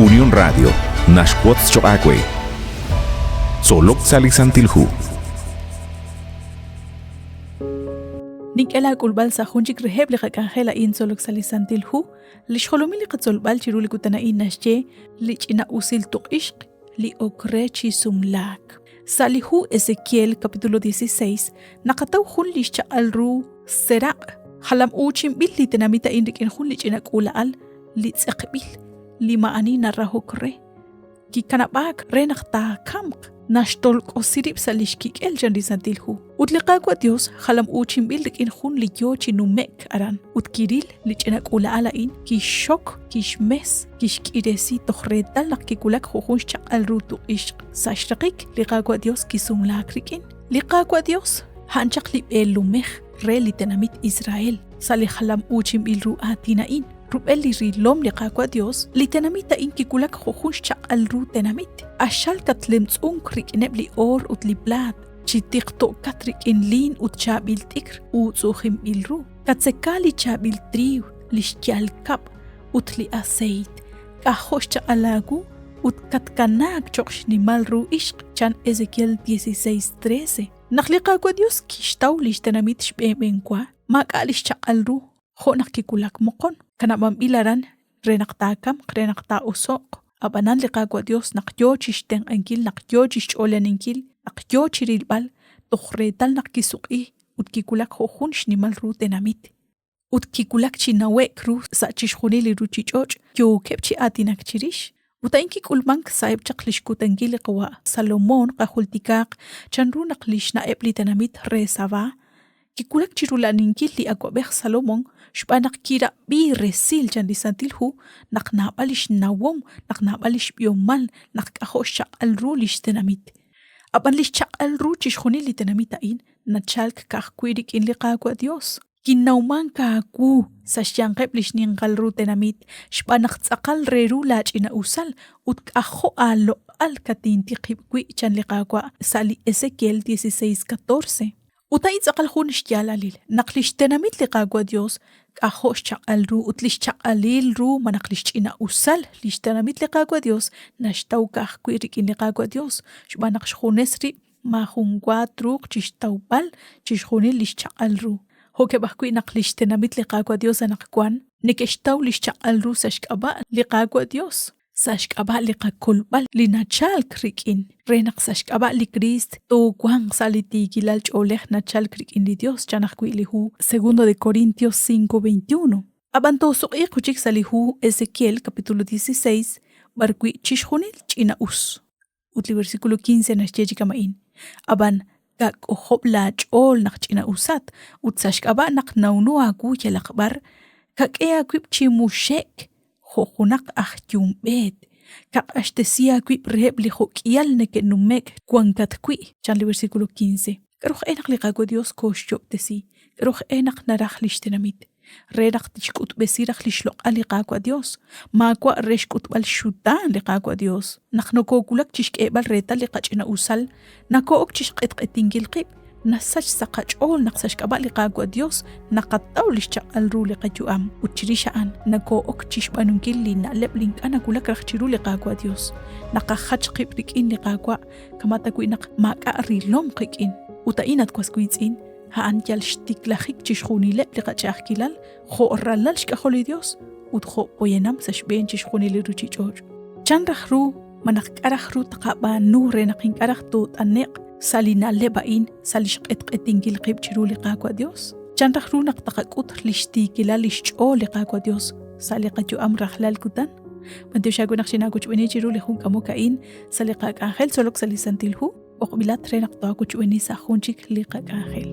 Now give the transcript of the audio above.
Unión Radio, Nashquots Choacue. Solok Salisantilhu. Nikela kulbal sa hunjik reheb li kakangela in solok salisantilhu, li shkolomili katsolbal chiruli kutana in nasje, li china usil tuqishq, li okrechi sumlak. Salihu Ezequiel capítulo 16, nakataw hun li alru serak, halam uchim bil li tenamita inrikin hun li china kulaal, li tsekbil, li maani narahokre. Ki kanabak renakta kamk, nashtolk o sirip sa lishkik el janrisantilhu. Utliqagwa Dios halam uchim bildikin hun li yochi numek aran. Utkiril li chenak ulaalain ki shok, kish mes, kish kiresi tohredal nak kikulak huhun shak al rutu ish sashtaqik liqagwa Dios kisum lakrikin. Liqagwa Dios hanchak li elumech re li tenamit Israel. Sali halam uchim ilru atinain. Rubel li rilom liqagwa Dios li tenamita in kikulak huhun shak al ru tenamit. Ashal katlemts unkrik ineb li or ut li blad. Chitikto katrik in lin ut chabil tikr ut suhim ilru. Katsekali chabil triu lishtial kap ut li aceit. Kahosh alagu ut katkanak choksh ni malru ishq chan Ezequiel 16:13. Nakliqagwa Dios kishtaw lishtanamit shbebenkwa. Makalish chakalru. Ho nakikulak mokon. Kanamam ilaran renaktakam renakta usok. Abanan liqagwa Dios nakyo chishteng ankil nakyo chisholen ankil. Nakyo chirilbal, tohretal nakisuki, utkikulak hohun shnimal ru tenamit. Utkikulak chinawek ru sa chishhunili ru chichoch, yo kepchi atinak chirish. Utainki kulmank saib chaklishkutangili qawa Salomon qahultikak, chanru naklish na epli tenamit re sava. Kikulak chirulaninkil li akwabek Salomon, shpanak kira bi resil jandisantilhu, naknabalish nawom, naknabalish biomal, nakahosh alrulish tenamit. Aban lish al ruchish khuni li tenamitain na chalk kahkwirik in liqagwa Dios. Kinauman kaku sa siyangkep lish ningal ru tenamit shpanak tsakal reru lach ina usal ut kaho alo al katinti kibkwi chan liqagwa sali Ezequiel 16:14. Utay tsakal khun shyalalil naklish tenamit liqagwa Dios kaho shakal ru ut lish chakalil ru manaklish ina usal lish tenamit liqagwa Dios nashtaw kahkwirik in liqagwa Dios shbanak shkhunesri mahungwa truk chishtawbal chishkhuni lish chakal ru hoke bahkwi naklish tenamit liqagwa Dios anakwan nikeshtaw lish chakal ru sashkaba liqagwa Dios sashkaba liqakulbal linachal krikin renak sashkaba li Krist to kwang saliti kilal choleh nachal krikin li Dios chanakwi lihu 2 de Corintios 5:21. Abanto suqi kuchik salihu Ezequiel capítulo 16 barkwi chishkhunil china us. Utli versículo 15 nashjeji kamain. Aban kak ohobla chol nak china usat utsashkaba nak naunu agu yalakbar kak ea kwip chimushek hojunak ahjumbet. Kak ashtesia kwip reheb li hokial neke numek kwankat kwi. Chanli versículo 15. Karuch enak liqagwa Dios koshchop tesi. Karuch enak narach lishtenamit. Renak tishkut besirach lishlok aliqagwa Dios. Makwa reshkut bal shutan liqagwa Dios. Naknoko kulak chishk ebal reta liqachina usal. Nako ok chishqet qetingil qib. Nasach saqachol naqsash kaba liqagwa Dios naqattaw lishcha alru liqajuam uchirishaan nako ok chishbanunkil li naleb link ana kulak rakhchiru liqagwa Dios naqahach qibrik in liqagwa kamata kuinak maka rilom qikin utainat kwaskuitsin haan yal shtiklahik chishkhuni leb liqachah kilal kho rallal shkaholi Dios utkho poyenam sashben chishkhuni liruchi choj chanrahru manaqarahru taqaba nure naqin qarahtu taneq salina lebain salish qetingil qib chiru liqagwa Dios chanrahru naqtaqakut lishti kilal lishcho liqagwa Dios saliqaju amrahlal kutan mantishagu naqshinagu chbeni chiru lihun kamukain saliqak angel solok salisantilhu oqbilat renaqtagu chbeni sa khunchik liqak angel